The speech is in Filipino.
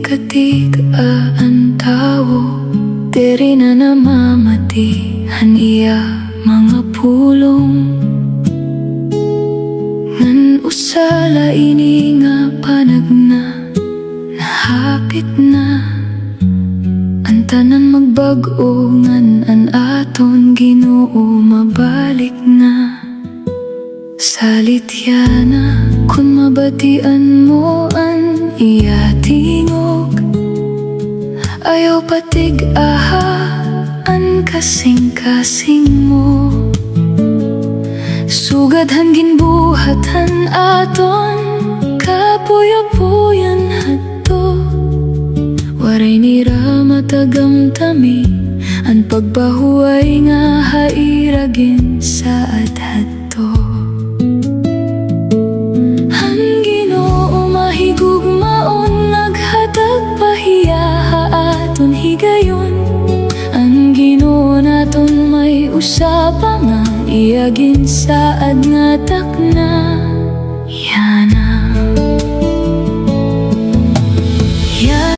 katig ang tawo, diri na namamati hiya mga pulong. Ngan usala ini nga panagna, nahapit na ang tanan magbag-o. Ngan an aton Ginoo mabalik na. Salit yana kun mabatian mo an iya tingog, ayaw patig an kasing mo. Sugadhan ginbuhatan aton, kapuyo-puyan hadto. Waray nira matagamtami, ang pagbahuay nga hairagin saad hadto. Han Ginoo mahigug maon, naghatag hiya aton higayon. Ang Ginoo naton may usapa nga iyagin saad nga takna. YANA